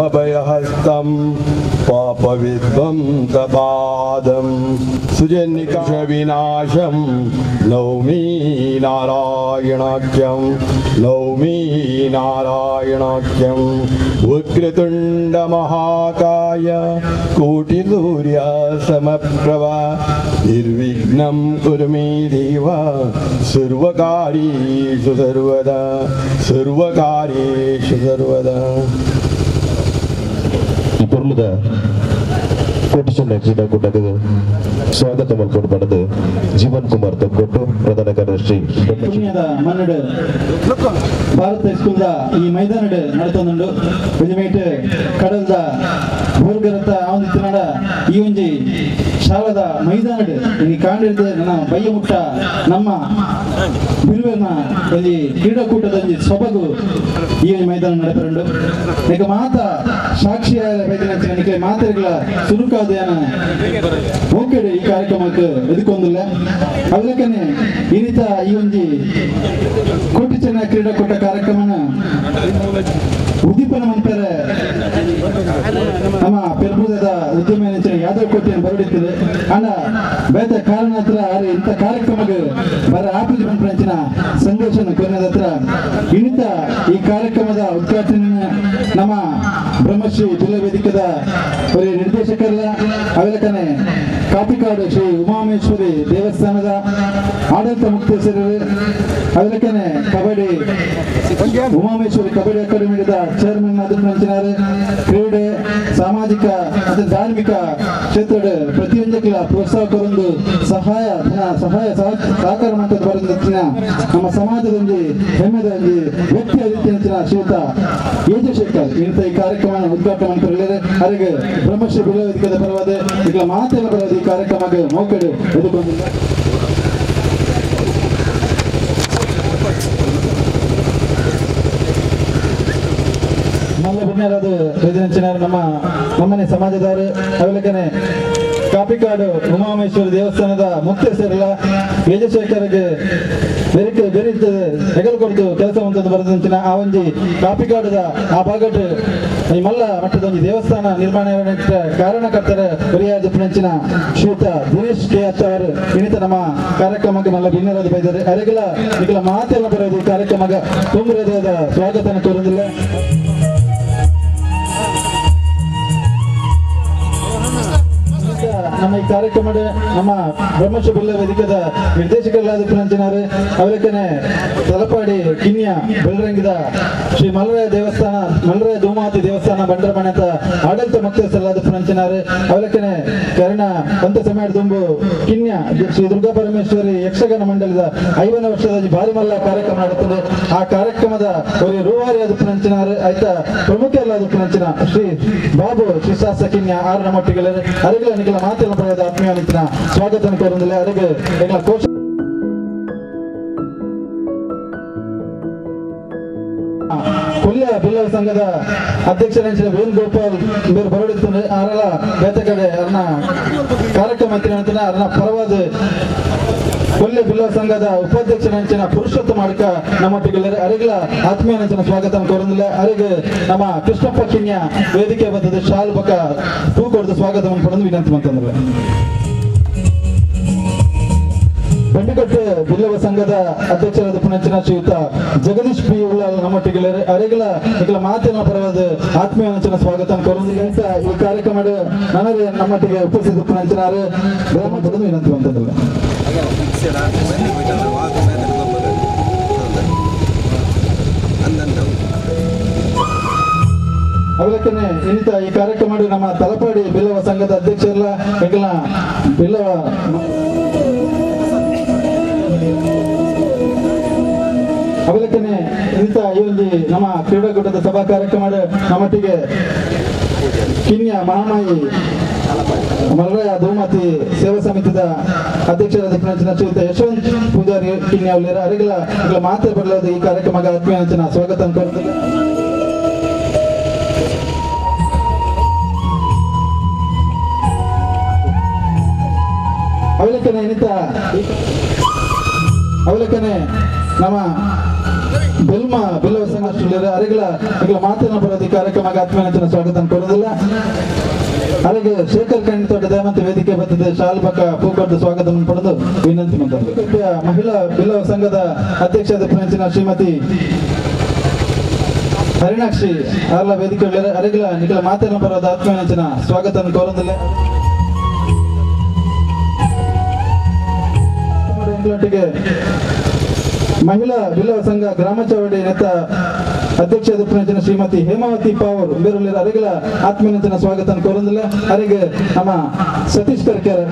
अभयहस्तं पापविध्वंसपादं सुजन्निकषविनाशं नौमि नारायणाख्यं नौमि नारायणाख्यं वक्रतुण्डमहाकाय कोटिसूर्यसमप्रभा निर्विघ्नं कुरु मे देव सर्वकार्येषु सर्वदा सर्वकार्येषु सर्वदा. ಇಬ್ಬರಲ್ಲದ ಕೋಟಿಸೊನ್ನೆ ಕ್ರೀಡಾಕೂಟಕ್ಕೆ ಸ್ವಾಗತ ಮಲ್ಕೊಂಡು ಪಡೆದು ಜೀವನ್ ಕುಮಾರ್ ತಗ್ಗೊಟ್ಟು ಪ್ರಧಾನ ಕಾರ್ಯದರ್ಶಿ ಮನ್ನಡು ಭಾರತ ಸ್ಕೂಲ್ದ ಈ ಮೈದಾನಡ್ ನಡತೊಂದುಂಡು ಬೆಳಿಮೇಟ್ ಕಡಲ್ದ ಬೋರ್ಗರತ ಆವಂದಿತ್ತಿನಡ ಈ ಒಂಜಿ ಶಾಲದ ಮೈದಾನಡ್ ಈ ಕಾಂಡಿರ್ದ ನನ್ನ ಬಯ್ಯ ಮುಟ್ಟ ನಮ್ಮ ಬಿರುವಿನ ಒಂಜಿ ಕ್ರೀಡಾಕೂಟದ ಒಂಜಿ ಸೊಬಗು ಈ ಒಂಜಿ ಮೈದಾನ ನಡಪರಂಡು ಈಗ ಮಾತ ಸಾಕ್ಷಿಯಾದ ಬೈದಿನ ಮಾತೆಗಳ ಸುರುಕಾದ ಹೋಗ್ಬೇಡಿ ಈ ಕಾರ್ಯಕ್ರಮಕ್ಕೆ ಎದುಕೊಂದಿಲ್ಲ ಅದಕ್ಕನೆ ಈ ರೀತ ಈ ಒಂಜಿ ಕೋಟಿ ಚೆನ್ನ ಕ್ರೀಡಾಕೂಟ ಕಾರ್ಯಕ್ರಮನ ಉದ್ದೀಪನ ಮಾಡ್ತಾರೆ ನಮ್ಮ ಪೆರ್ಬುದದ ಉದ್ಯಮ ಯಾದವ್ ಕೋಟೆಯನ್ನು ಬರಡಿತ್ತದೆ ಅಣ್ಣ ಬೇತ ಕಾರಣ ಹತ್ರ ಇಂಥ ಕಾರ್ಯಕ್ರಮಕ್ಕೆ ಬರ ಆಪರೇಟ್ ಪಂಚಿನ ಸಂದೇಶ ಕೊನೆದ ಹತ್ರ ಇನ್ನಿತ ಈ ಕಾರ್ಯಕ್ರಮದ ಉದ್ಘಾಟನೆ ನಮ್ಮ ಬ್ರಹ್ಮಶ್ರೀ ಜಿಲ್ಲಾ ವೇದಿಕೆದ ನಿರ್ದೇಶಕರಲ್ಲ ಅವಲಕನೆ ಕಾಪಿಕಾಡು ಶ್ರೀ ಉಮಾಮೇಶ್ವರಿ ದೇವಸ್ಥಾನದ ಆಡಳಿತ ಮುಕ್ತೇಶ್ವರರು ಅವಲಕನೆ ಕಬಡ್ಡಿ ಉಮಾಮೇಶ್ವರಿ ಕಬಡ್ಡಿ ಅಕಾಡೆಮಿದ ಚೇರ್ಮನ್ ಆದಿತ್ಯನಾಥ್ ಕ್ರೀಡೆ ಸಾಮಾಜಿಕ ಮತ್ತು ಧಾರ್ಮಿಕ ಕ್ಷೇತ್ರದ ಪ್ರತಿಯೊಂದಕ್ಕೆ ಪ್ರೋತ್ಸಾಹಕರೊಂದು ಸಹಾಯ ಸಹಕಾರ ಮಂಟದ ಬರೆದಿನ ನಮ್ಮ ಸಮಾಜದೊಂದು ಹೆಮ್ಮೆದ ಒಂದು ವ್ಯಕ್ತಿ ಆದಿತ್ಯನಾಥ್ ಶ್ರೀಯುತ ಯಜಶೇಖರ್ ಇಂಥ ಈ ಕಾರ್ಯಕ್ರಮ ಉದ್ಘಾಟನೆ ಮಾಡ್ತಾರೆ ಅವರಿಗೆ ಬ್ರಹ್ಮಶ್ರೀ ಜಿಲ್ಲಾ ವೇದಿಕೆದ ಪರವಾದ ಈಗ ಮಾತೆಲ್ಲ ಬರೋದು ಈ ಕಾರ್ಯಕ್ರಮಕ್ಕೆ ಮೌಕಡು ಎದುಕೊಂಡಿಲ್ಲ. ನಮ್ಮ ನಮ್ಮನೆ ಸಮಾಜದವರು ಅವಲಕ್ಕನೆ ಕಾಪಿಕಾಡು ಉಮಾಮೇಶ್ವರಿ ದೇವಸ್ಥಾನದ ಮುಕ್ತೇಶ್ವರಲ್ಲ ಯಜಶೇಖರ್ಗೆ ಬೆರೀತದೆ ಹೆಗಲು ಕೊಡ್ತು ಕೆಲಸ ಅಂತ ಬರೆದಂಚಿನ ಆ ಒಂಜಿ ಕಾಪಿಕಾಡದ ಆ ಭಾಗಟ್ ಈ ಮಲ್ಲ ಮಟ್ಟದ ಒಂದು ದೇವಸ್ಥಾನ ನಿರ್ಮಾಣ ಕಾರಣಕರ್ತರ ಪರಿಯಾದ ಪುಣಂಚಿನ ಶ್ರೀಯುತ ದಿನೇಶ್ ಕೆ ಅವರು ಇನ್ನಿತ ನಮ್ಮ ಕಾರ್ಯಕ್ರಮಕ್ಕೆ ಮಲ್ಲ ಭಿನ್ನರಾದ ಬೈದರೆ ಅರೆಗಳ ಈಗಲ ಮಾತೆಲ್ಲ ಬರೋದು ಈ ಕಾರ್ಯಕ್ರಮಕ್ಕೆ ತುಂಬ ಹೃದಯದ ಸ್ವಾಗತನ ಕೋರುವುದಿಲ್ಲ. ನಮ್ಮ ಈ ಕಾರ್ಯಕ್ರಮದ ನಮ್ಮ ಬ್ರಹ್ಮಶ್ರೀ ಜಿಲ್ಲಾ ವೇದಿಕೆದ ನಿರ್ದೇಶಕರಾದ ಪುರಂಚಿನಾರು ಅವಲಕ್ಕನೆ ತಲಪಾಡಿ ಕಿನ್ಯ ಬೆಳರಂಗಿದ ಶ್ರೀ ಮಲ್ಲರಾಯ ದೇವಸ್ಥಾನ ಮಲ್ಲರಾಯ ಧೂಮಾತಿ ದೇವಸ್ಥಾನ ಬಂಡರಮಣೆತ ಆಡಳಿತ ಮುಕ್ತೇಶ್ವರರಾದ ಪುರಂಚಿನಾರು ಅವಲಕ್ಕನೆ ಕರ್ಣ ಪಂತ ಸಮಯ ತುಂಬು ಕಿನ್ಯ ಶ್ರೀ ದುರ್ಗಾ ಪರಮೇಶ್ವರಿ ಯಕ್ಷಗಾನ ಮಂಡಲದ 5ನೇ ವರ್ಷದ ಭಾರಿ ಮಲ್ಲ ಕಾರ್ಯಕ್ರಮ ನಡೆಯುತ್ತದೆ. ಆ ಕಾರ್ಯಕ್ರಮದ ಒಂದು ರೂವಾರಿಯಾದ ಪುರಂಚಿನಾರು ಆಯ್ತಾ ಪ್ರಮುಖ ಎಲ್ಲಾದ ಪುರಂಚಿನ ಶ್ರೀ ಬಾಬು ಶ್ರೀ ಶಾಸ್ತ್ರ ಕಿನ್ಯ ಆರನ ಮಟ್ಟಿಗೆ ಅರೆಗಳ ನಿಖಲ ಮಾತೆಲ್ಲ ಬರೆದ ಆತ್ಮೀಯ ಸ್ವಾಗತ ಕೋರುವುದಿಲ್ಲ. ಅರೆಗೆ ಎಗಳ ಕೋಶ ಕೊಲ್ಲ ಬಿಲ್ಲವ ಸಂಘದ ಅಧ್ಯಕ್ಷರ ವೇಣುಗೋಪಾಲ್ ಬೇರೆ ಬರೋಡಿರ್ತಾರೆ ಅವರೆಲ್ಲ ಬೇತ ಕಡೆ ಅವ್ರನ್ನ ಕಾರ್ಯಕ್ರಮ ಅವ್ರನ್ನ ಪರವಾದ ಕೊಲ್ಲೆ ಬಿಲ್ಲವ ಸಂಘದ ಉಪಾಧ್ಯಕ್ಷರ ಪುರುಷೋತ್ತಮ ಮಾಡಕ ನಮ್ಮೊಟ್ಟಿಗೆ ಅರೆಗಳ ಆತ್ಮೀಯ ಸ್ವಾಗತ ಕೋರುವುದಿಲ್ಲ. ಅರೆಗೆ ನಮ್ಮ ಕೃಷ್ಣಪ್ಪ ಕಿನ್ಯ ವೇದಿಕೆ ಬಂದದ್ದು ಶಾಲ್ ಬಕ ಹೂ ಕೊಡದು ಸ್ವಾಗತವನ್ನು ಪಡೆದು ವಿನಂತಿ ಅಂತಂದ್ರೆ ಬಂಡಿಕಟ್ಟು ಬಿಲ್ಲವ ಸಂಘದ ಅಧ್ಯಕ್ಷರಾದ ಪುಣಂಚಿನ ಶ್ರೀಯುತ ಜಗದೀಶ್ ಪಿ ಉಳ್ಳಾಲ್ ನಮ್ಮೊಟ್ಟಿಗೆ ಅರೆಗಳ ಈಗಲ ಮಾತಿನ ಪರವಾದ ಆತ್ಮೀಯ ಸ್ವಾಗತ ಕೋರುವುದಿಲ್ಲ. ಈ ಕಾರ್ಯಕ್ರಮ ನನಗೆ ನಮ್ಮೊಟ್ಟಿಗೆ ಉಪಸ್ಥಿತ ಪುಣಂಚಿನಾರು ಗ್ರಾಮ ಪಡೆದು ವಿನಂತಿ ಅಂತಂದ್ರೆ ಅವಲಕ್ಕನೆ ಇನ್ನಿತ ಈ ಕಾರ್ಯಕ್ರಮ ನಮ್ಮ ತಲಪಾಡಿ ಬಿಲ್ಲವ ಸಂಘದ ಅಧ್ಯಕ್ಷರೆಲ್ಲ ಈಗಲ ಬಿಲ್ಲವ ಅವಲಕ್ಕನೆ ಇಂಥ ಈ ಒಂದು ನಮ್ಮ ಕ್ರೀಡಾಕೂಟದ ಸಭಾ ಕಾರ್ಯಕ್ರಮ ನಮ್ಮೊಟ್ಟಿಗೆ ಕಿನ್ಯ ಮಹಾಮಾಯಿ ಮಲ್ಲರಾಯ ಧೂಮಾತಿ ಸೇವಾ ಸಮಿತಿದ ಅಧ್ಯಕ್ಷರಾದ ಶ್ರೀಯುತ ಯಶವಂತ್ ಪೂಜಾರಿ ಕಿನ್ಯ ಅರೆಗಳ ಮಾತೆ ಬರಲಾದ ಈ ಕಾರ್ಯಕ್ರಮಕ್ಕೆ ಆತ್ಮೀಯ ಸ್ವಾಗತ ಕೋರುತ್ತದೆ. ಅವಲಕ್ಕನೆ ಇನ್ನಿತ ಅವಲಕ್ಕನೆ ನಮ್ಮ ಬೆಲ್ಮ ಬಿಲ್ಲವ ಸಂಘ ಅರೆಗಳ ಮಾತಿನ ಬರೋದಿ ಕಾರ್ಯಕ್ರಮಕ್ಕೆ ಆತ್ಮೀಯ ಸ್ವಾಗತ ಕೊಡೋದಿಲ್ಲ. ಹಾಗೆ ಶೇಖರ್ ಕಣ್ಣಿ ತೋಟದ ಮತ್ತೆ ವೇದಿಕೆ ಬರ್ತದೆ ಶಾಲ್ಬಕ ಪೂಕೊಟ್ಟು ಸ್ವಾಗತವನ್ನು ಪಡೆದು ವಿನಂತಿ ಮಾಡ್ತಾರೆ. ಮಹಿಳಾ ಬಿಲ್ಲವ ಸಂಘದ ಅಧ್ಯಕ್ಷರಾದ ಫ್ರೆಂಚಿನ ಶ್ರೀಮತಿ ಹರಿಣಾಕ್ಷಿ ಅಲ್ಲ ವೇದಿಕೆ ಅರೆಗಳ ನಿಖಿಲ ಮಾತಿನ ಬರೋದ ಆತ್ಮೀಯ ಸ್ವಾಗತವನ್ನು ಕೋರೋದಿಲ್ಲ. ಇಂಗ್ಲೆಂಡಿಗೆ ಮಹಿಳಾ ಬಿಲ್ಲವ ಸಂಘ ಗ್ರಾಮ ಚೌಡಿ ನೆತ್ತ ಅಧ್ಯಕ್ಷ ಶ್ರೀಮತಿ ಹೇಮಾವತಿ ಪಾವರ್ ಬೇರೆ ಅರೆಗಳ ಆತ್ಮೀಯ ಸ್ವಾಗತ ಕೋರೋದಿಲ್ಲ. ಅರೆಗೆ ನಮ್ಮ ಸತೀಶ್ ಕರ್ಕರ್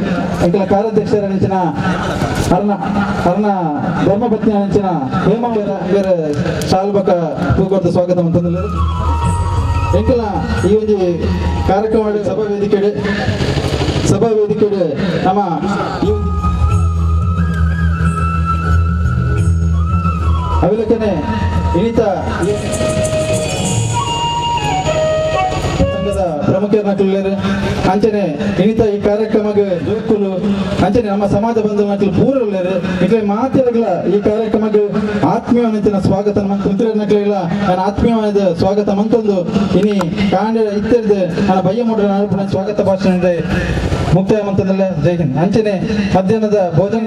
ಎಂಕಲ ಕಾರ್ಯಾಧ್ಯಕ್ಷರ ನೆಂಚಿನ ಅರ್ಣ ಧರ್ಮಪತ್ನಿ ನೆಂಚಿನ ಹೇಮಾವತಿ ಬೇರೆ ಶಾಲ್ಬಕ ಪೂಗೊಡ್ಡ ಸ್ವಾಗತ ಅಂತಂದಿಲ್ಲ. ಎಂಕಲ ಈ ಒಂದು ಕಾರ್ಯಕ್ರಮ ಸಭಾ ವೇದಿಕೆ ನಮ್ಮ ಈ ಅವಿಲಕನೆ ಇನಿತ ಸಂಘದ ಪ್ರಮುಖರು ಅಂಚನೆ ಇನಿತ ಈ ಕಾರ್ಯಕ್ರಮಕ್ಕೆ ಜೋಕುಲು ಅಂಚನೆ ನಮ್ಮ ಸಮಾಜ ಬಂಧು ನಕಲು ಪೂರರು ಇಟ್ಲೆ ಮಾತಿರಗಳ ಈ ಕಾರ್ಯಕ್ರಮಕ್ಕೆ ಆತ್ಮೀಯ ಸ್ವಾಗತ ನಕಲಿಲ್ಲ ನಾನು ಆತ್ಮೀಯವಾದ ಸ್ವಾಗತ ಮಂತಂದು ಇನಿ ಕಾಂಡ ಇತ್ತರ್ದು ನನ್ನ ಬಯ್ಯ ಮೂಡ್ರ ಸ್ವಾಗತ ಭಾಷಣ ಮುಕ್ತಾಯ ಮಂತಂದಲ್ಲ. ಜೈ ಹಿಂದ್. ಅಂಚನೆ ಮಧ್ಯಾಹ್ನದ ಭೋಜನ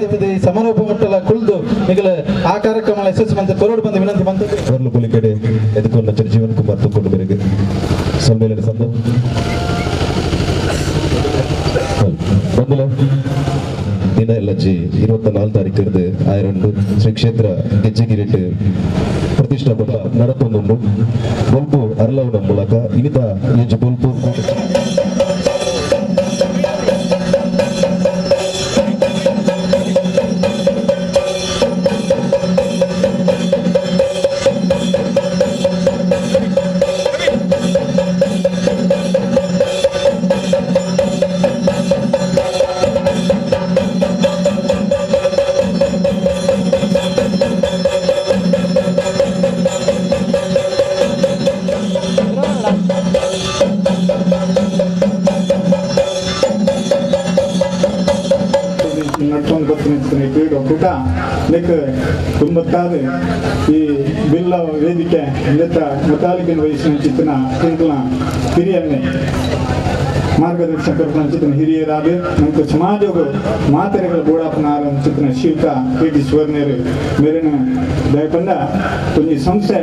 ಸಮಾರೋಪ ಮುಟ್ಟಲ ಕುಳಿದು ಈಗಲ ಆ ಕಾರ್ಯಕ್ರಮ ಯಶಸ್ಸು ಮಂತ ಕೊರೋಡು ಬಂದು ವಿನಂತಿ ಬಂತದ್ದು ಅವರ ಪುಲಿಕಡೆ ಎದುಕೊಂಡ ಜೀವನ್ ಕುಮಾರ್ ತಕ್ಕೊಂಡು ಮೇರೆಗೆ ಸಮ್ಮೇಳನ ಸಂದು ಬಂದಲ ದಿನ ಎಲ್ಲಜ್ಜಿ 24 ತಾರೀಕು ಆಯರಂಡು ಶ್ರೀ ಕ್ಷೇತ್ರ ಗೆಜ್ಜೆಗಿರಿಟ್ಟು ಪ್ರತಿಷ್ಠಾಪಕ ನಡಪೊಂದುಂಡು ಬೊಲ್ಪು ಅರಲವನ ಮೂಲಕ ಇನಿತ ಎಂಜು ಬೊಲ್ಪು ಕೂಡ ತುಂಬತ್ತಾದ ಈ ಬಿಲ್ಲ ವೇದಿಕೆ ಮತಾಲಿಕೆ ವಯಸ್ಸಿನ ಚಿತ್ರನ ಹಿರಿಯನ್ನೇ ಮಾರ್ಗದರ್ಶಕರು ಚಿತ್ರನ ಹಿರಿಯರಾದ ನಮ್ಗೆ ಸಮಾಜಗಳು ಮಾತರೆಗಳ ಗೋಡಾಪನಾರ ಚಿತ್ರನ ಶಿವಕ ಕೆ.ಟಿ. ಸ್ವರ್ಣರು ಮೇರಿನ ದಯಪಂಡ ಒಂದು ಸಂಸ್ಥೆ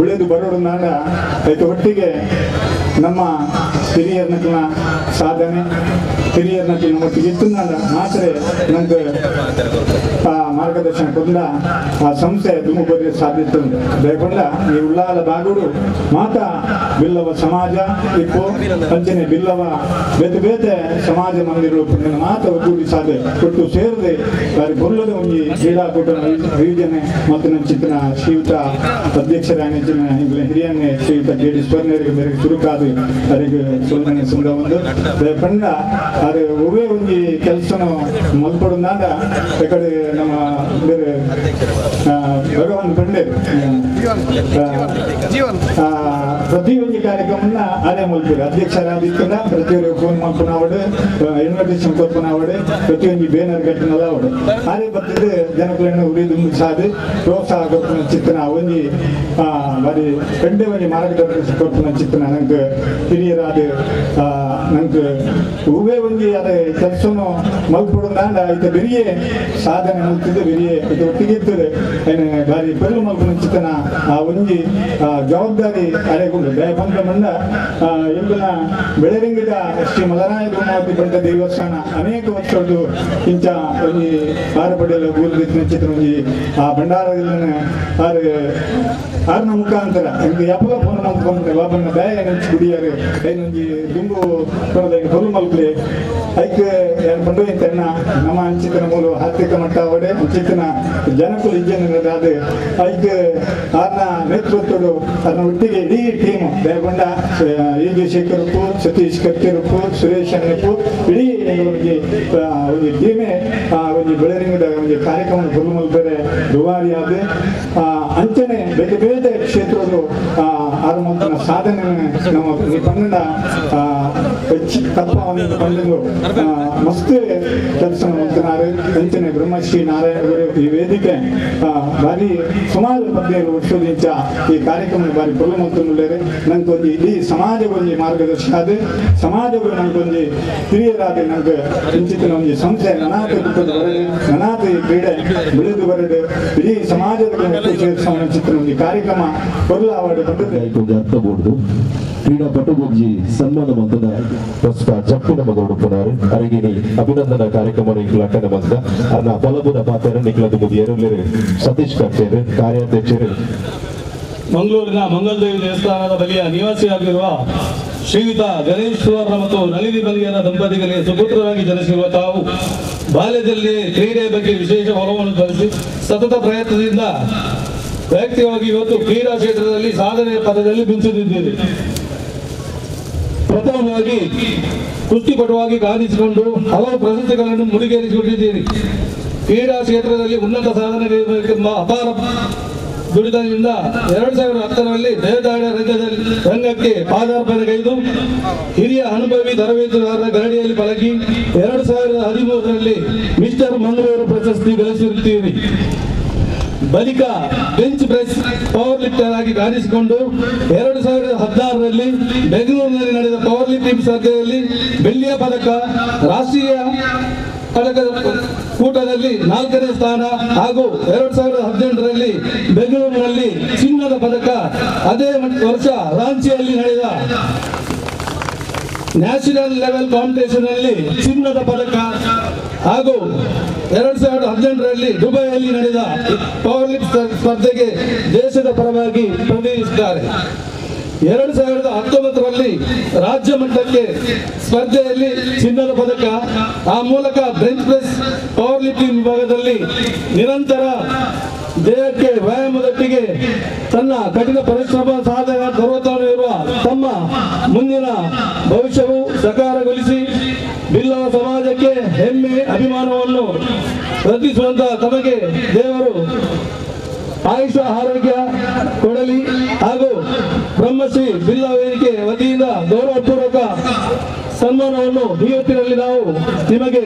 ಬೆಳೆದು ಬರೋಡು ನಾಡ ಅದಕ್ಕೆ ಒಟ್ಟಿಗೆ ನಮ್ಮ ಹಿರಿಯರ ನಕಲಿನ ಸಾಧನೆ ಹಿರಿಯರ ನಕಲಿನ ಒಟ್ಟಿಗೆ ಇತ್ತು ನಾಡ ಮಾತ್ರ ನಂಗೆ ಆ ಮಾರ್ಗದರ್ಶನ ಕೊಂಡ ಆ ಸಂಸ್ಥೆ ತುಂಬ ಬರೀ ಸಾಧ್ಯತೆ ಉಂಟು ದಯಕೊಂಡ ಈ ಉಳ್ಳಾಲ ಬಾಗುಡು ಮಾತ ಬಿಲ್ಲವ ಸಮಾಜ ಇಪ್ಪು ಅಂಚನೆ ಬಿಲ್ಲವ ಬೇತೆ ಬೇತೆ ಸಮಾಜ ಮಂದಿರ ಮಾತ ಒಗ್ಗೂಡಿ ಸಾಧ್ಯ ಕೊಟ್ಟು ಸೇರದೆ ಬಾರಿ ಬೊಲ್ಲದ ಒಂದು ಕ್ರೀಡಾಕೂಟ ಆಯೋಜನೆ ಮತ್ತು ನನ್ನ ಚಿತ್ರನ ಶ್ರೀಯುತ ಅಧ್ಯಕ್ಷರಾಗಿ ಹಿರಿಯನ್ನೇ ಶ್ರೀಯುತ ಕೆ.ಡಿ. ಸ್ವರ್ಣರಿಗೆ ಮೇರೆಗೆ ಚುರುಕಾದ ಅವರಿಗೆ ಸೋಲ್ಮನೆ ಸುಂದ ಒಂದು ಪಂಡ ಅದು ಒವೇ ಒಂದು ಕೆಲಸನು ಮಲ್ಪಡೋದಾಗ ಈ ಕಡೆ ನಮ್ಮ ಬೇರೆ ಭಗವಾನ್ ಪಂಡೆ ಪ್ರತಿಯೊಂದು ಕಾರ್ಯಕ್ರಮನ ಅದೇ ಮಲ್ಪರು ಅಧ್ಯಕ್ಷರಾದಿತ್ತಂದ ಪ್ರತಿಯೊಂದು ಫೋನ್ ಮಲ್ಪನಾವಡು ಇನ್ವಿಟೇಷನ್ ಕೊಲ್ಪನಾವಡು ಪ್ರತಿಯೊಂದು ಬೇನರ್ ಗಟ್ಟನಲ್ಲ ಅವಡು ಅದೇ ಬರ್ತಿದ್ದು ಜನಗಳನ್ನು ಉರಿದು ಸಾಧು ಪ್ರೋತ್ಸಾಹ ಕೊಡ್ಪನ ಚಿತ್ರನ ಒಂಜಿ ಬಾರಿ ಕಂಡೆ ಒಂಜಿ ಮಾರ್ಗದರ್ಶನ ಕೊಡ್ಪನ ಚಿತ್ರನ ನಂಗೆ ಹಿರಿಯರಾದ ನಂಗೆ ಹೂವೇ ಒಂಜಿ ಅದೇ ಕೆಲಸನು ಮಲ್ಪಡೋದಾಂಡ ಇದು ಬೆರಿಯೇ ಸಾಧನೆ ಮಲ್ತಿದ್ದು ಬೆರಿಯೇ ಇದು ಒಟ್ಟಿಗೆ ಇರ್ತದೆ ಬಾರಿ ಬೆರಳು ಮಲ್ಪನ ಚಿತ್ರನ ಆ ಒಂಜಿ ಜವಾಬ್ದಾರಿ ಅರೆಗೊಂಡು ದಯಪಂತ ಮಂಡ ಎಂಬುನ ಬೆಳರಿಂಗಿದ ಶ್ರೀ ಮಲರಾಯ ಗುರುಮಾವತಿ ಬಂಡ ದೇವಸ್ಥಾನ ಅನೇಕ ವರ್ಷದ್ದು ಇಂಚ ಒಂಜಿ ಆರಪಡೆಯಲ್ಲ ಗೂಲ್ ರೀತಿಯ ಚಿತ್ರ ಒಂಜಿ ಆ ಭಂಡಾರದಲ್ಲಿ ಆರ್ನ ಮುಖಾಂತರ ಇಂದು ಎಪ್ಪಲ ಫೋನ್ ಮಾಡ್ಕೊಂಡು ಬಾಬನ್ನ ದಯ ನೆಂಚಿ ಗುಡಿಯಾರು ಐನೊಂಜಿ ದುಂಬು ಕೊಡದ ಹೊಲು ಮಲ್ಪಲೆ ಐಕೆ ಬಂಡು ಇಂತೆನ್ನ ನಮ್ಮ ಅಂಚಿತನ ಮೂಲ ಆರ್ಥಿಕ ಮಟ್ಟ ಅವಡೆ ಅಂಚಿತನ ಜನಕುಲು ಇಜ್ಜನದಾದ ಐಕೆ ಆರ್ನ ನೇತೃತ್ವಡು ಅದನ್ನ ಒಟ್ಟಿಗೆ ಇಡೀ ಟೀಮು ದಯಗೊಂಡ ಈಜು ಶೇಖರಪ್ಪು ಸತೀಶ್ ಕರ್ಕಿರಪ್ಪು ಸುರೇಶ್ ಅನ್ನಪ್ಪು ಇಡೀ ಒಂದು ಟೀಮೆ ಒಂದು ಬೆಳರಿಂಗದ ಒಂದು ಕಾರ್ಯಕ್ರಮ ಹೊಲು ಮಲ್ಪರೆ ದುವಾರಿಯಾದ ಅಂಚನೆ ಬೇರೆ ಬೇರೆ ಕ್ಷೇತ್ರಗಳು ಆರು ಮಂತನ ಸಾಧನೆ ನಮ್ಮ ಪನ್ನಡ ತತ್ವವನ್ನು ಕಂಡು ಮಸ್ತ್ ಕೆಲಸ ಮಾಡ್ತಾರೆ. ಅಂಚನೆ ಬ್ರಹ್ಮಶ್ರೀ ನಾರಾಯಣ ಗುರು ಈ ವೇದಿಕೆ ಬಾರಿ ಸುಮಾರು 15 ವರ್ಷದಿಂದ ಈ ಕಾರ್ಯಕ್ರಮ ಬಾರಿ ಪೊಲು ಮಂತ್ರಿ ನಂಗೆ ಒಂದು ಇಡೀ ಸಮಾಜಗೊಂದು ಮಾರ್ಗದರ್ಶನ ಅದು ಸಮಾಜಗಳು ನಂಗೊಂದು ಹಿರಿಯರಾದ ನಂಗೆ ಇಂಚಿತ್ತಿನ ಒಂದು ಸಂಸ್ಥೆ ನನಾಥ ಬರಡು ನನಾಥ ಈ ಕ್ರೀಡೆ ಬೆಳೆದು ಬರಡು ಇಡೀ ಸಮಾಜದ ಚಿತ್ರ ಒಂದು ಕಾರ್ಯಕ್ರಮ ಪೊರ್ಲ ಅವಾರ್ಡ್ ಬಂದದ್ದು ಅರ್ಥಬಹುದು ಕ್ರೀಡಾಪಟು ಬೊಗ್ಜಿ ಸನ್ಮಾನ ಮಂತದ ಪ್ರಸ್ತುತ ಜಪ್ಪಿನ ಮಗೌಡು ಪುನರ್ ಅರಗಿನಿ ಅಭಿನಂದನಾ ಕಾರ್ಯಕ್ರಮ ನಿಕ್ಲಕ್ಕನ ಮಂತ ಅನ್ನ ಬಲಬುದ ಪಾತ್ರ ನಿಕ್ಲದ ಮುದಿಯರು ಸತೀಶ್ ಕರ್ತೇರು ಕಾರ್ಯಾಧ್ಯಕ್ಷರು ಮಂಗಳೂರಿನ ಮಂಗಲದೇವಿ ದೇವಸ್ಥಾನದ ಬಳಿಯ ನಿವಾಸಿಯಾಗಿರುವ ಶ್ರೀಯುತ ಗಣೇಶ್ವರ ಮತ್ತು ನಳಿನಿ ಬಲಿಯರ ದಂಪತಿಗಳಿಗೆ ಸುಪುತ್ರರಾಗಿ ಜನಿಸಿರುವ ತಾವು ಬಾಲ್ಯದಲ್ಲಿ ಕ್ರೀಡೆಯ ಬಗ್ಗೆ ವಿಶೇಷ ಒಲವನ್ನು ತೋರಿಸಿ ಸತತ ಪ್ರಯತ್ನದಿಂದ ವೈಯಕ್ತಿಕವಾಗಿ ಇವತ್ತು ಕ್ರೀಡಾ ಕ್ಷೇತ್ರದಲ್ಲಿ ಸಾಧನೆಯ ಪದದಲ್ಲಿ ಮಿಂಚುತ್ತಿದ್ದೀರಿ. ಪ್ರಥಮವಾಗಿ ಕುಸ್ತಿಪಟುವಾಗಿ ಕಾಣಿಸಿಕೊಂಡು ಹಲವು ಪ್ರಶಸ್ತಿಗಳನ್ನು ಮುಡಿಗೇರಿಸಿಕೊಂಡಿದ್ದೀರಿ. ಕ್ರೀಡಾ ಕ್ಷೇತ್ರದಲ್ಲಿ ಉನ್ನತ ಸಾಧನೆಗೈಬೇಕೆಂಬ ಅಪಾರ ದುಡಿತದಿಂದ 2010ರಲ್ಲಿ ದೇವದಾಡ ರಂಗಕ್ಕೆ ಪಾದಾರ್ಪಣೆಗೈದು ಹಿರಿಯ ಅನುಭವಿ ತರಬೇತುದಾರರ ಗರಡಿಯಲ್ಲಿ ಪಳಗಿ 2013ರಲ್ಲಿ ಮಿಸ್ಟರ್ ಮಂಗಳೂರು ಪ್ರಶಸ್ತಿ ಗಳಿಸಿರುತ್ತೀರಿ. ಬಳಿಕ ಬೆಂಚ್ ಪ್ರೆಸ್ ಪವರ್ ಲಿಫ್ಟರ್ ಆಗಿ ಕಾಣಿಸಿಕೊಂಡು 2016ರಲ್ಲಿ ಬೆಂಗಳೂರಿನಲ್ಲಿ ನಡೆದ ಪವರ್ ಲಿಫ್ಟಿಂಗ್ ಸ್ಪರ್ಧೆಯಲ್ಲಿ ಬೆಳ್ಳಿಯ ಪದಕ, ರಾಷ್ಟ್ರೀಯ ಪದಕದ ಕೂಟದಲ್ಲಿ 4ನೇ ಸ್ಥಾನ ಹಾಗೂ 2018ರಲ್ಲಿ ಬೆಂಗಳೂರಿನಲ್ಲಿ ಚಿನ್ನದ ಪದಕ, ಅದೇ ವರ್ಷ ರಾಂಚಿಯಲ್ಲಿ ನಡೆದ ನ್ಯಾಷನಲ್ ಲೆವೆಲ್ ಕಾಂಪಿಟೇಷನ್ ಅಲ್ಲಿ ಚಿನ್ನದ ಪದಕ ಹಾಗೂ 2018ರಲ್ಲಿ ದುಬೈಯಲ್ಲಿ ನಡೆದ ಪವರ್ ಲಿಫ್ಟ್ ಸ್ಪರ್ಧೆಗೆ ದೇಶದ ಪರವಾಗಿ ಪ್ರತಿನಿಧಿಸಿದ್ದಾರೆ. 2019ರಲ್ಲಿ ರಾಜ್ಯ ಮಟ್ಟಕ್ಕೆ ಸ್ಪರ್ಧೆಯಲ್ಲಿ ಚಿನ್ನದ ಪದಕ, ಆ ಮೂಲಕ ಬೆಂಚ್ ಪ್ರೆಸ್ ಪವರ್ ಲಿಫ್ಟಿಂಗ್ ವಿಭಾಗದಲ್ಲಿ ನಿರಂತರ ದೇಹಕ್ಕೆ ವ್ಯಾಯಾಮದೊಟ್ಟಿಗೆ ತನ್ನ ಕಠಿಣ ಪರಿಶ್ರಮ ಸಾಧನೆ ಸರ್ವತೋರಿರುವ ತಮ್ಮ ಮುಂದಿನ ಭವಿಷ್ಯವು ಸಕಾರಗೊಳಿಸಿ ಬಿಲ್ಲವ ಸಮಾಜಕ್ಕೆ ಹೆಮ್ಮೆ ಅಭಿಮಾನವನ್ನು ವೃದ್ಧಿಸುವಂತ ತಮಗೆ ದೇವರು ಆಯುಷ ಆರೋಗ್ಯ ಕೊಡಲಿ ಹಾಗೂ ಬ್ರಹ್ಮಶ್ರೀ ಬಿಲ್ಲವ ವೇದಿಕೆ ವತಿಯಿಂದ ಗೌರವಪೂರ್ವಕ ಸನ್ಮಾನವನ್ನು ಈ ಹೊತ್ತಿನಲ್ಲಿ ನಾವು ನಿಮಗೆ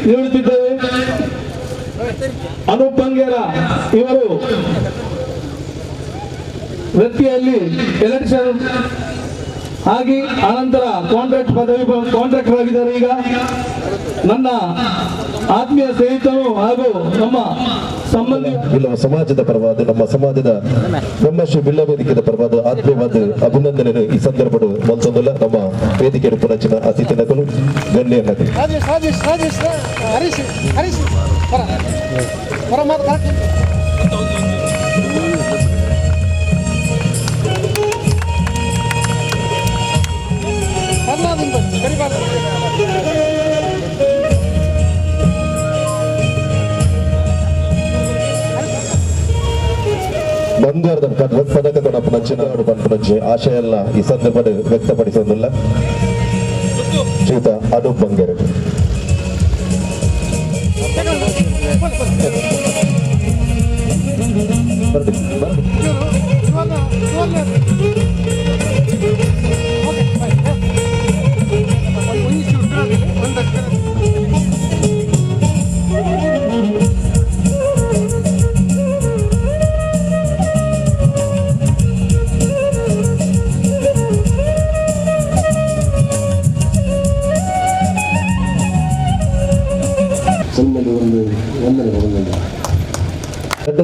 ನೀಡುತ್ತಿದ್ದೇವೆ. ಅನೂಪ್ ಬಂಗೇರ ಇವರು ವೃತ್ತಿಯಲ್ಲಿ ಎಲೆಕ್ಟ್ರಿಷಿಯನ್ ಆಗಿ ಅನಂತರ ಕಾಂಟ್ರಾಕ್ಟ್ ಪದವಿ ಕಾಂಟ್ರಾಕ್ಟರ್ ಆಗಿದ್ದಾರೆ. ಈಗ ನನ್ನ ಆತ್ಮೀಯ ಸ್ನೇಹಿತರು ಹಾಗೂ ನಮ್ಮ ಸಂಬಂಧಿ ಬಿಲ್ಲವ ಸಮಾಜದ ಪರವಾದ ನಮ್ಮ ಸಮಾಜದ ಬ್ರಹ್ಮಶ್ರೀ ಬಿಲ್ಲ ವೇದಿಕೆಯ ಪರವಾದ ಆತ್ಮೀಯವಾದ ಅಭಿನಂದನೆ ಈ ಸಂದರ್ಭದ ಮತ್ತೊಂದಲ್ಲ ನಮ್ಮ ವೇದಿಕೆ ಪುನಚಿನ ಅತಿಥಿ ನಕಲು ಗಣ್ಯ ನಕಲು ಬಂಗಾರದ ಪದಕಗಳ ಪುನಚಿನ ಪುನಚೆ ಆಶಯ ಎಲ್ಲ ಈ ಸಂದರ್ಭದ ವ್ಯಕ್ತಪಡಿಸುವುದಿಲ್ಲ. ಶ್ರೀಯುತ ಅನೂಪ್ ಬಂಗೇರ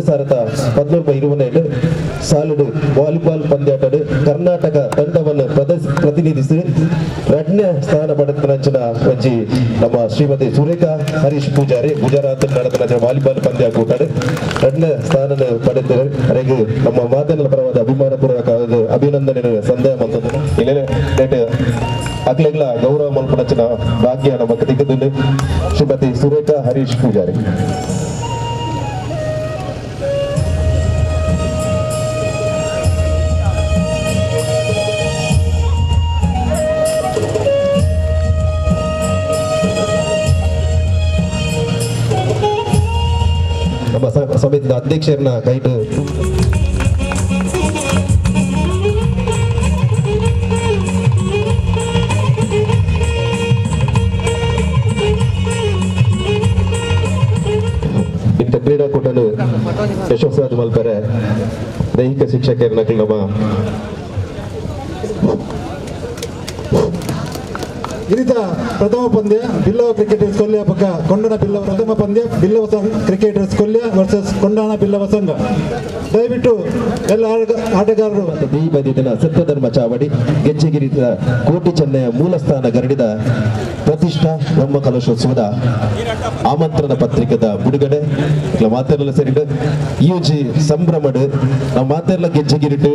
ಸಾರತ 1427 ಸಾಲಿಡ್ ವಾಲಿಬಾಲ್ ಪಂದ್ಯಾಟದ ಕರ್ನಾಟಕ ತಂಡವನ್ನು ಪ್ರತಿನಿಧಿಸಿ 2ನೇ ಸ್ಥಾನ ಪಡೆದ ವಜ್ಜಿ ನಮ್ಮ ಶ್ರೀಮತಿ ಸುರೇಖಾ ಹರೀಶ್ ಪೂಜಾರಿ ಗುಜರಾತ್ ನಡೆದ ವಾಲಿಬಾಲ್ ಪಂದ್ಯಾಕೂಟದ 2ನೇ ಸ್ಥಾನ ಪಡೆದ ಅವರಿಗೆ ನಮ್ಮ ಮಾಧ್ಯಮದ ಪರವಾದ ಅಭಿಮಾನಪೂರ್ವಕ ಅಭಿನಂದನೆ ಸಂದೇಹ ಮಂತದ್ದು ಇಲ್ಲೇ ಡೇಟ್ ಅಗ್ಲೆಗ್ಲ ಗೌರವ ಮಲ್ಪನಚನ ಭಾಗ್ಯ ನಮ್ಮ ದಿಕ್ಕದಲ್ಲಿ ಶ್ರೀಮತಿ ಸುರೇಖಾ ಹರೀಶ್ ಪೂಜಾರಿ ನಮ್ಮ ಸಮಿತಿಯ ಅಧ್ಯಕ್ಷರನ್ನ ಕೈಟು ಕ್ರೀಡಾಕೂಟನು ಯಶಸ್ವಾದ ಮಲ್ಪರೆ ದೈಹಿಕ ಶಿಕ್ಷಕರನ್ನ ನಮ್ಮ ಇರಿತ ಪ್ರಥಮ ಪಂದ್ಯ ಬಿಲ್ಲವ ಕ್ರಿಕೆಟರ್ಸ್ ಕೊಲ್ಯ ಪಕ್ಕ ಕೊಂಡಣ ಬಿಲ್ಲವ ಪ್ರಥಮ ಪಂದ್ಯ ಬಿಲ್ಲವ ಕ್ರಿಕೆಟರ್ಸ್ ಕೊಲ್ಯ ವರ್ಸಸ್ ಕೊಂಡಣ ಬಿಲ್ಲವ ಸಂಘ. ದಯವಿಟ್ಟು ಎಲ್ಲ ಆಟಗಾರರು ಈ ಬದಿಯ ಸತ್ಯಧರ್ಮ ಚಾವಡಿ ಗೆಜ್ಜೆಗಿರಿದ ಕೋಟಿ ಚೆನ್ನಯ ಮೂಲ ಸ್ಥಾನ ಗರಡಿದ ಪ್ರತಿಷ್ಠಾ ಬ್ರಹ್ಮ ಕಲಶೋತ್ಸವದ ಆಮಂತ್ರಣ ಪತ್ರಿಕೆದ ಬಿಡುಗಡೆ ಮಾತೆಲ್ಲ ಸೇರಿಡು ಯುಜಿ ಸಂಭ್ರಮಡು ನಾವು ಮಾತೆಲ್ಲ ಗೆಜ್ಜೆಗಿರಿಟ್ಟು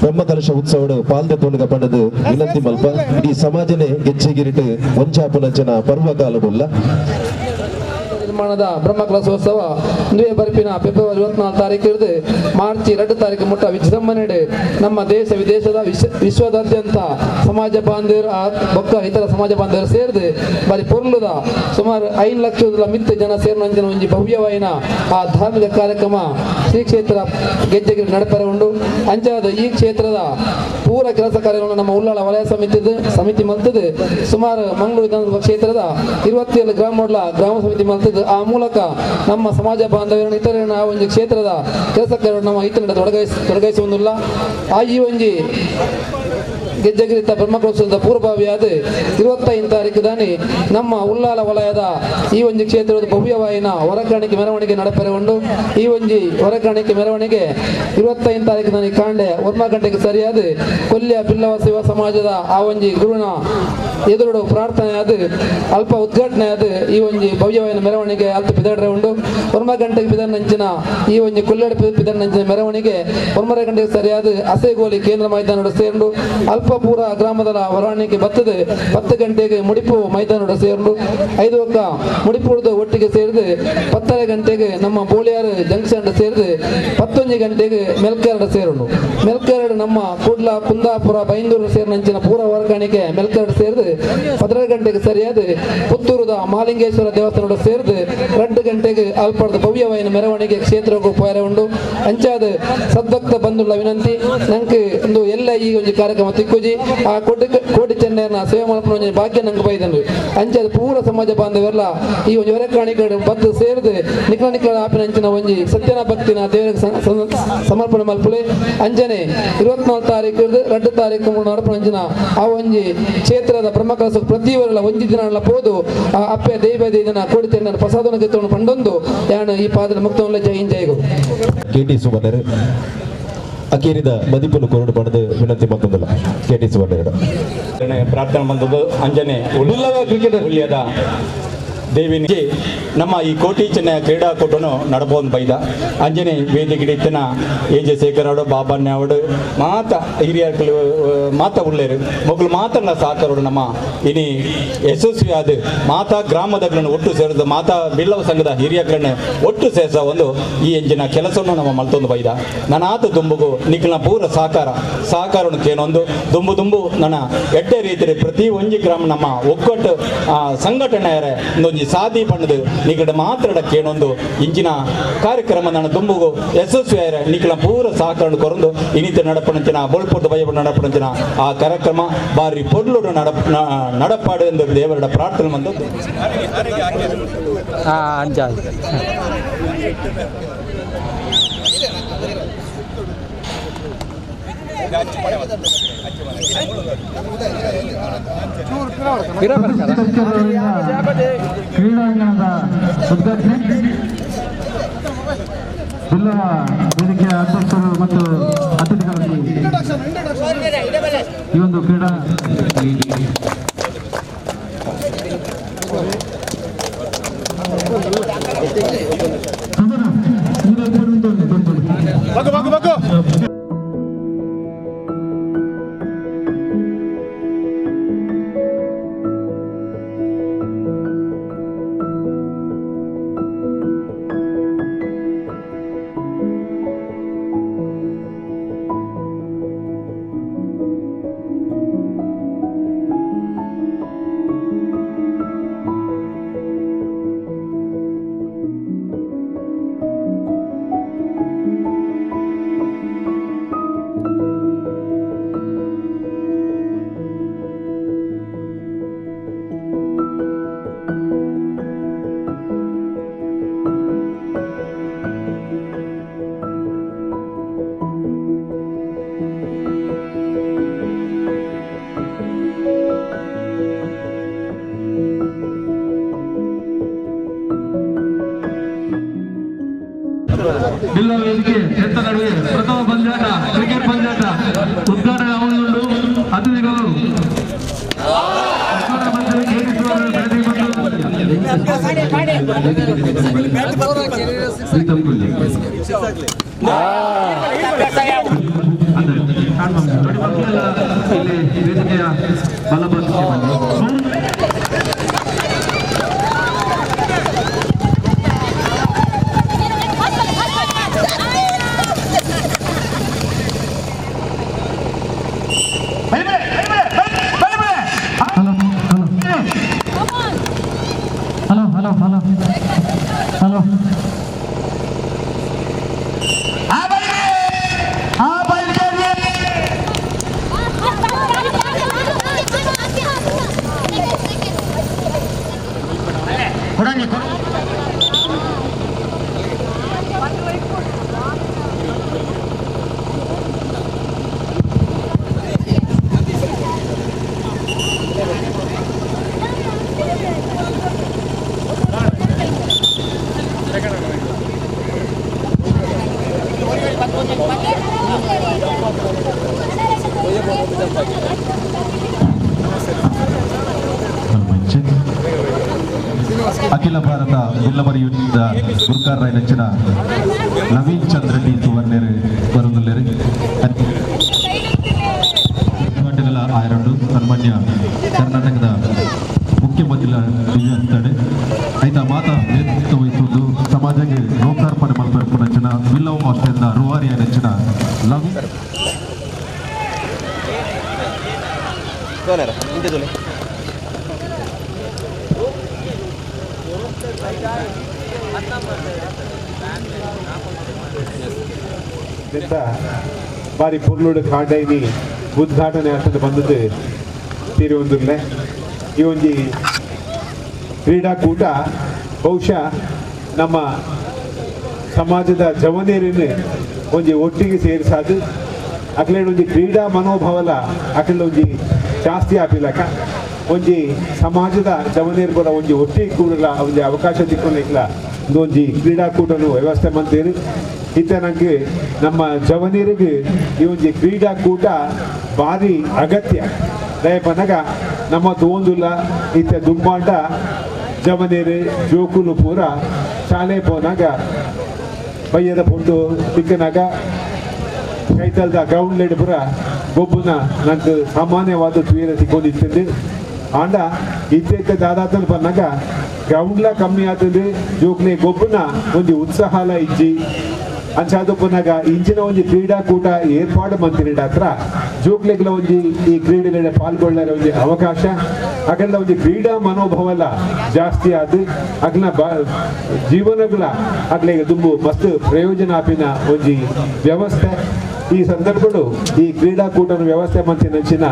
ಬ್ರಹ್ಮಕಲಶ ಉತ್ಸವಡು ಪಾಲ್ದೆ ತೋಣಗ ಪಡೆದು ವಿನಂತಿ ಮಲ್ಪ ಇಡೀ ಸಮಾಜನೇ ಗೆಜ್ಜೆಗಿರಿಟ್ಟು ಒಂಚಾಪುನಂಚನ ಪರ್ವಕಾಲಡುಲ್ಲ ನಿರ್ಮಾಣದ ಬ್ರಹ್ಮಕಲಶೋತ್ಸವ ಬರ್ಪಿನ ಫೆಬ್ರವರಿ 24 ತಾರೀಕು ಹಿಡಿದು ಮಾರ್ಚ್ 2 ತಾರೀಕು ಮುಟ್ಟ ವಿಜೃಂಭಣೆ ನಮ್ಮ ದೇಶ ವಿದೇಶದ ವಿಶ್ವದಾದ್ಯಂತ ಸಮಾಜ ಬಾಂಧವರು ಬೊಕ್ಕ ಇತರ ಸಮಾಜ ಬಾಂಧವರು ಸೇರಿದು ಬರೀ ಪೊರ್ಲುದ ಸುಮಾರು 5 ಲಕ್ಷದ ಮಿತ್ತ ಜನ ಸೇರಿನ ಒಂಜಿ ಭವ್ಯವಾಯಿನ ಆ ಧಾರ್ಮಿಕ ಕಾರ್ಯಕ್ರಮ ಶ್ರೀ ಕ್ಷೇತ್ರ ಗೆಜ್ಜೆಗಿರಿ ನಡಪರೆ ಉಂಡು. ಅಂಚಾದ ಈ ಕ್ಷೇತ್ರದ ಪೂರ ಕೆಲಸ ಕಾರ್ಯಗಳನ್ನು ನಮ್ಮ ಉಳ್ಳಾಳ ವಲಯ ಸಮಿತಿ ಮಲ್ತದೆ. ಸುಮಾರು ಮಂಗಳೂರು ವಿಧಾನಸಭಾ ಕ್ಷೇತ್ರದ 27 ಗ್ರಾಮ ಸಮಿತಿ ಮಲ್ತದೆ. ಆ ಮೂಲಕ ನಮ್ಮ ಸಮಾಜ ಬಾಂಧವ್ಯರನ್ನು ಇತರ ಒಂದು ಕ್ಷೇತ್ರದ ಕೆಲಸಕ್ಕೆ ನಮ್ಮ ಹಿತನ ತೊಡಗಿಸುವುದಿಲ್ಲ. ಆ ಈ ಒಂಜಿ ಗೆಜ್ಜೆಗಿರಿತ ಬ್ರಹ್ಮಕಲಶೋತ್ಸವದ ಪೂರ್ವಭಾವಿಯಾದ 25 ತಾರೀಕು ದಾನಿ ನಮ್ಮ ಉಳ್ಳಾಲ ವಲಯದ ಈ ಒಂದು ಕ್ಷೇತ್ರದ ಭವ್ಯವಾಯಿನ ಹೊರಕಾಣಿಕೆ ಮೆರವಣಿಗೆ ನಡಪರೆ ಉಂಡು. ಈ ಒಂಜಿ ಹೊರಕಾಣಿಕೆ ಮೆರವಣಿಗೆ 25 ತಾರೀಕು ದಾನಿ ಕಾಂಡೆ 1 ಗಂಟೆಗೆ ಸರಿಯಾದ ಕೊಲ್ಯ ಬಿಲ್ಲವ ಸೇವಾ ಸಮಾಜದ ಆ ಒಂಜಿ ಗುರುವಿನ ಎದುರು ಪ್ರಾರ್ಥನೆ ಆದ ಅಲ್ಪ ಉದ್ಘಾಟನೆ ಆದ ಈ ಒಂಜಿ ಭವ್ಯವಾಯಿನ ಮೆರವಣಿಗೆ ಅಲ್ಪ ಪಿದಡ್ರೆ ಉಂಡು. 1 ಗಂಟೆಗೆ ಪಿದರ್ನಂಚಿನ ಈ ಒಂಜಿ ಕೊಲ್ಲೆಡ ಪಿದರ್ನಂಚಿನ ಮೆರವಣಿಗೆ 1 ಗಂಟೆಗೆ ಸರಿಯಾದ ಅಸೇಗೋಲಿ ಕೇಂದ್ರ ಮೈದಾನ ಸೇರಿದು ಅಲ್ಪ ಪೂರ ಗ್ರಾಮದ ಹೊರಾಣಿಕೆ ಬರ್ತದೆ. 10 ಗಂಟೆಗೆ ಮುಡಿಪು ಮೈದಾನ ಸೇರಿದು 5 ಮುಡಿಪುರದ ಒಟ್ಟಿಗೆ ಸೇರಿದು 10 ಗಂಟೆಗೆ ನಮ್ಮ ಬೋಳಿಯಾರ್ ಜಂಕ್ಷನ್ ಸೇರಿದು 11 ಗಂಟೆಗೆ ಮೆಲ್ಕೆರಡು ಸೇರುಂಡು. ಮೆಲ್ಕೆರಡು ನಮ್ಮ ಕೂಡ್ಲ ಕುಂದಾಪುರ ಬೈಂದೂರು ಸೇರಿನಂಚಿನ ಪೂರ ಹೊರಕಾಣಿಕೆ ಮೆಲ್ಕೆರಡು ಸೇರಿದು 12 ಗಂಟೆಗೆ ಸರಿಯಾದ ಪುತ್ತೂರದ ಮಹಾಲಿಂಗೇಶ್ವರ ದೇವಸ್ಥಾನ ಸೇರಿದು 2 ಗಂಟೆಗೆ ಅಲ್ಪದ ಭವ್ಯವಾಯಿನ ಮೆರವಣಿಗೆ ಕ್ಷೇತ್ರಕ್ಕೂ ಪೋರೆ ಉಂಡು. ಅಂಚಾದ ಸದ್ಭಕ್ತ ಬಂಧುಗಳ ವಿನಂತಿ ನಂಗೆ ಒಂದು ಎಲ್ಲ ಈ ಒಂದು ಕಾರ್ಯಕ್ರಮ ತಿಕ್ಕುಜಿ ಆ ಕೋಟಿ ಚೆನ್ನೈನ ಸೇವೆ ಮಾಡ್ಕೊಂಡು ಭಾಗ್ಯ ನಂಗೆ ಬೈದನು. ಅಂಚಾದ ಪೂರ ಸಮಾಜ ಬಾಂಧವೆಲ್ಲ ಈ ಒಂದು ಹೊರಕಾಣಿಕೆ ಬದ್ದು ಸೇರಿದು ನಿಖಲ ಆಪಿನ ಅಂಚಿನ ಒಂಜಿ ಸತ್ಯನ ಭಕ್ತಿನ ದೇವರಿಗೆ ಸಮರ್ಪಣೆ ಮಲ್ಪುಲೆ. ಅಂಜನೆ 24 ತಾರೀಕು 2 ತಾರೀಕು ನಡಪಣ ಅಂಚಿನ ಆ ಒಂಜಿ ಕ್ಷೇತ್ರದ ಬ್ರಹ್ಮಕಲಶ ಪ್ರತಿಯೊಬ್ಬರ ಒಂಜಿ ದಿನ ಪೋದು ಆ ಅಪ್ಪೆ ದೈವದ ಇದನ್ನ ಕೋಟಿ ಚೆನ್ನ ಪ್ರಸಾದನ ಗೆತ್ತವನ್ನು ಪಂಡೊಂದು ಯಾನು ಈ ಪಾದದ ಮುಕ್ತವಲ್ಲ ಜೈ ಜೈಗು ಕೆಟಿ ಸುಮನರು ಅಕೇರಿದ ಮದಿಪನ್ನು ಕೊರಡು ಪಡೆದು ವಿನಂತಿ ಮತ್ತೊಂದಲ್ಲ ಕೆಟಿ ಸುಮನರು ಪ್ರಾರ್ಥನೆ ಬಂದದ್ದು ಅಂಜನೆ ಉಳ್ಳವ ಕ್ರಿಕೆಟ್ ಉಳ್ಳಿಯದ ದೇವಿನಿಗೆ ನಮ್ಮ ಈ ಕೋಟಿ ಚೆನ್ನೈ ಕ್ರೀಡಾಕೂಟನು ನಡಬಹುದು ಬೈದ ಅಂಜನೆ ವೇದಿಕೆಡಿತ್ತನ ಎಜೆ ಶೇಖರಡು ಬಾಬನ್ಯಾವಡು ಮಾತ ಹಿರಿಯರು ಮಾತ ಉಳ್ಳೇರು ಮಕ್ಕಳು ಮಾತನ್ನ ಸಾಕರೋಡು ನಮ್ಮ ಇನಿ ಯಶಸ್ವಿಯಾದ ಮಾತಾ ಗ್ರಾಮದಗಳನ್ನು ಒಟ್ಟು ಸೇರಿದ ಮಾತಾ ಬಿಲ್ಲವ ಸಂಘದ ಹಿರಿಯಗಳನ್ನು ಒಟ್ಟು ಸೇರಿಸ ಒಂದು ಈ ಎಂಜಿನ ಕೆಲಸವನ್ನು ನಮ್ಮ ಮಲ್ತೊಂದು ಬೈದ ನನ್ನ ಆತ ದುಂಬುಗು ನಿಖಿಲ್ನ ಪೂರ ಸಹಕಾರವನ್ನು ಕೇನೊಂದು ದುಂಬು ನನ್ನ ಎಡ್ಡೆ ರೀತಿಯ ಪ್ರತಿ ಒಂಜಿ ಗ್ರಾಮ ನಮ್ಮ ಒಗ್ಗಟ್ಟು ಸಂಘಟನೆಯರೇ ಒಂದು ಸಾಧಿ ಪಣ್ಣದು ನಿಕಡ ಮಾತ್ರ ಕೇಳೊಂದು ಇಂಚಿನ ಕಾರ್ಯಕ್ರಮ ನನ್ನ ದುಂಬುಗು ಯಶಸ್ವಿಯಾರ ನಿಖಲ ಪೂರ ಸಹಕರಣ ಕೊರಂದು ಇನಿತ ನಡಪಣಂಚಿನ ಬೋಳ್ಪೊಟ್ಟು ಭಯಪಡ ನಡಪಣಂಚಿನ ಆ ಕಾರ್ಯಕ್ರಮ ಬಾರಿ ಪೊರ್ಲುಡು ನಡಪಾಡು ಎಂದು ದೇವರ ಪ್ರಾರ್ಥನೆ ಬಂದದ್ದು ಕ್ರೀಡಾಂಗಣದ ಉದ್ಘಾಟನೆ ಜಿಲ್ಲಾ ವೇದಿಕೆಯ ಅಧ್ಯಕ್ಷರು ಮತ್ತು ಅತಿಥಿಗಳಲ್ಲಿ ಈ ಒಂದು ಕ್ರೀಡಾ ಜಿಲ್ಲಾ ವೇದಿಕೆ ಎತ್ತ ನಡುವೆ ಪ್ರಥಮ ಪಂದ್ಯಾಟ ಕ್ರಿಕೆಟ್ ಪಂದ್ಯಾಟ ಉದ್ಘಾಟನೆ ಆಗುವುದು. ಅತಿಥಿಗಳು ವೇದಿಕೆಯ ಬಲಬಂದಿಗೆ ಬನ್ನಿ. ಅಖಿಲ ಭಾರತ ಬಿಲ್ಲವರಿ ಯುದ್ಧ ಗುರ್ಕಾರ್ ರಾಯನಚ್ಚಿನ ನವೀನ್ ಚಂದ್ರ ಡಿ ಸುವರ್ಣರು ಬರುವುದಿಲ್ಲರು ಹೋರಾಟಗಳ ಆಯರಡು ಸನ್ಮಾನ್ಯ ಕರ್ನಾಟಕದ ಮುಖ್ಯಮಂತ್ರಿಗಳ ದಿವ್ಯಸ್ತಡೆ ಐತ ಮಾತಾ ನೇತೃತ್ವ ವಹಿಸುವುದು ಸಮಾಜಕ್ಕೆ ಲೋಕಾರ್ಪಣೆ ಮಲ್ಪರ್ಪು ನಚ್ಚಿನ ಬಿಲ್ಲವ ಮಾಸ್ಟರ್ನ ರೂವಾರಿಯ ನಚ್ಚಿನ ಲವ್ ಬಾರಿ ಪುರ್ಲುಡು ಕಾಂಡೈನಿ ಉದ್ಘಾಟನೆ ಆಗ್ತದೆ ಬಂದದ್ದು ತೀರುವುದಿಲ್ಲ. ಈ ಒಂಜಿ ಕ್ರೀಡಾಕೂಟ ಬಹುಶಃ ನಮ್ಮ ಸಮಾಜದ ಜವನೇರಿನ ಒಂಜಿ ಒಟ್ಟಿಗೆ ಸೇರಿಸಾದು ಅಕ್ಲೇಡ್ ಒಂಜಿ ಕ್ರೀಡಾ ಮನೋಭಾವಲ ಅಕ್ಲೇಡ್ ಒಂಜಿ ಜಾಸ್ತಿ ಆಪಿಲಕ ಒಂಜಿ ಸಮಾಜದ ಜವನೇರು ಕೂಡ ಒಂಜಿ ಒಟ್ಟಿಗೆ ಕೂಡಲ ಒಂಜಿ ಅವಕಾಶ ತಿಕ್ಕೊಲಿಕ್ಲ ಒಂಜಿ ಕ್ರೀಡಾಕೂಟನು ವ್ಯವಸ್ಥೆ ಮಂತೇರು ಇತ್ತ ನಂಗೆ ನಮ್ಮ ಜವನೀರಿಗೆ ಈ ಒಂಜಿ ಕ್ರೀಡಾಕೂಟ ಭಾರಿ ಅಗತ್ಯ ದಯಪನಗ ನಮ್ಮ ತೋಂದುಲ್ಲ ಇತ್ತ ದುಂಬಾಟ ಜವನೇರು ಜೋಕುಲು ಪೂರ ಶಾಲೆ ಪೋನಾಗ ಬಯ್ಯದ ಪೊಂಡು ತಿಕ್ಕನಾಗ ಕೈತಲ್ದ ಗ್ರೌಂಡ್ ಲೆಡ್ ಪೂರ ಗೊಬ್ಬುನ ನಂಗೆ ಸಾಮಾನ್ಯವಾದ ತುಯರ ತಿಕ್ಕೊಂಡಿರ್ತದೆ ಆಂಡ ಇತ್ತ ದಾದಾತನ ಪನ್ನಾಗ ಗ್ರೌಂಡ್ಲ ಕಮ್ಮಿ ಆಗ್ತದೆ ಜೋಕ್ಲೆ ಗೊಬ್ಬುನ ಒಂದು ಉತ್ಸಾಹಲ ಇಜ್ಜಿ ಅಂಚಾದು ಪುನಗ ಇಂಚಿನ ಒಂದು ಕ್ರೀಡಾಕೂಟ ಏರ್ಪಾಡು ಮಂತ್ರಿ ಹತ್ರ ಜೋಕ್ಲೆಗ್ಲ ಒಂಜಿ ಈ ಕ್ರೀಡೆಗಳ ಪಾಲ್ಗೊಳ್ಳರ ಒಂದು ಅವಕಾಶ ಅಗಲ ಒಂದು ಕ್ರೀಡಾ ಮನೋಭಾವಲ ಜಾಸ್ತಿ ಆದ ಅಗ್ಲ ಜೀವನಗಳ ಅಗ್ಲಿಗೆ ತುಂಬು ಮಸ್ತ್ ಪ್ರಯೋಜನ ಆಪಿನ ಒಂಜಿ ವ್ಯವಸ್ಥೆ ಈ ಸಂದರ್ಭಗಳು ಈ ಕ್ರೀಡಾಕೂಟನ ವ್ಯವಸ್ಥೆ ಮಂತ್ರಿ ನಂಚಿನ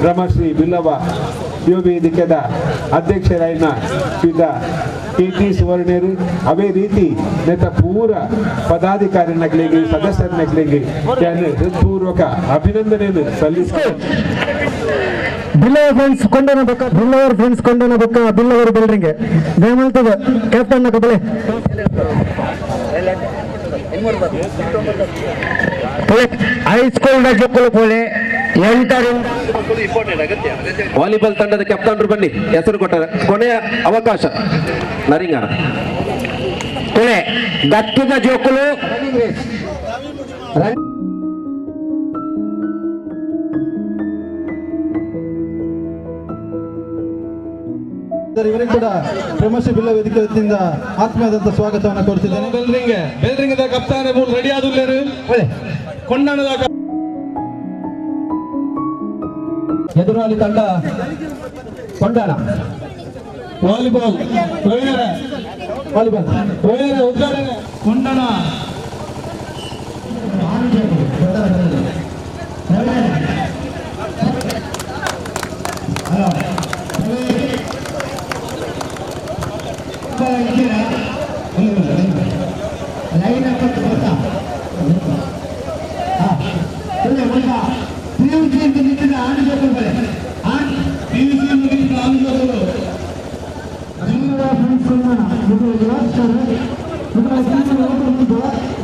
ಬ್ರಹ್ಮಶ್ರೀ ಬಿಲ್ಲವ ಯುವ ವೇದಿಕೆದ ಅಧ್ಯಕ್ಷರಾಯಿನ ಶ್ರೀಯುತ ಕೆ.ಟಿ. ಸುವರ್ಣರು ಅವೇ ರೀತಿ ನೆತ ಪೂರ ಪದಾಧಿಕಾರಿನಗಳಿಗೆ ಸದಸ್ಯರನಗಳಿಗೆ ಹೃತ್ಪೂರ್ವಕ ಅಭಿನಂದನೆಯನ್ನು ಸಲ್ಲಿಸಿದರು. ಬಿಲ್ಲವರ್ ಫ್ರೆಂಡ್ಸ್ ಕೊಂಡನ ಬೊಕ್ಕ ಬಿಲ್ಲವರ್ ಬಿಲ್ರಿಂಗೆ ದಯಮಾಡ್ತದೆ ಕ್ಯಾಪ್ಟನ್ ಕಬಲೆ ಹೈಸ್ಕೂಲ್ ಜೊಕ್ಕಲು ಪೋಲೆ ವಾಲಿಬಾಲ್ ತಂಡದ ಕ್ಯಾಪ್ಟನ್ ಬನ್ನಿ ಹೆಸರು ಕೊಟ್ಟಾರೆ ಕೊನೆಯ ಅವಕಾಶ ನರಿಂಗಾನ ಕೊನೆ ಗಟ್ಟಿಗ ಜೋಕುಲು ಇವರಿಗೆ ಕೂಡ ಬ್ರಹ್ಮಶ್ರೀ ಬಿಲ್ಲ ವೇದಿಕೆ ವತಿಯಿಂದ ಆತ್ಮೀಯವಾದಂತಹ ಸ್ವಾಗತವನ್ನು ಕೊಡ್ತಿದ್ದೇನೆ. ಬೆಲ್ರಿಂಗದ ಕಪ್ತಾನೆ ರೆಡಿ ಆದುಲ್ಲೇರು ಕೊಂಡಣದ ಎದುರಾಳಿ ತಂಡ ಕೊಂಡಾಣ ವಾಲಿಬಾಲ್ ಉದ್ಘಾಟನೆ ಕೊಂಡಣ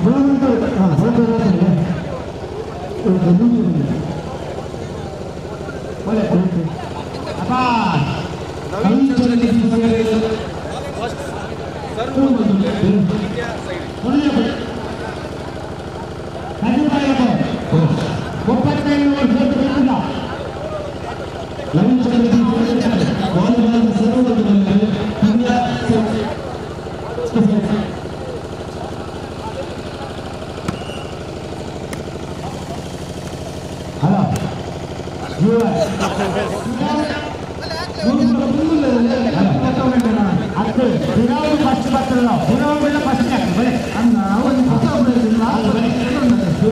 ಫ್ರೆಂಡ್ಸ್ ಫಸ್ಟ್ ಬರ್ತಾರಲ್ಲ ಫಸ್ಟ್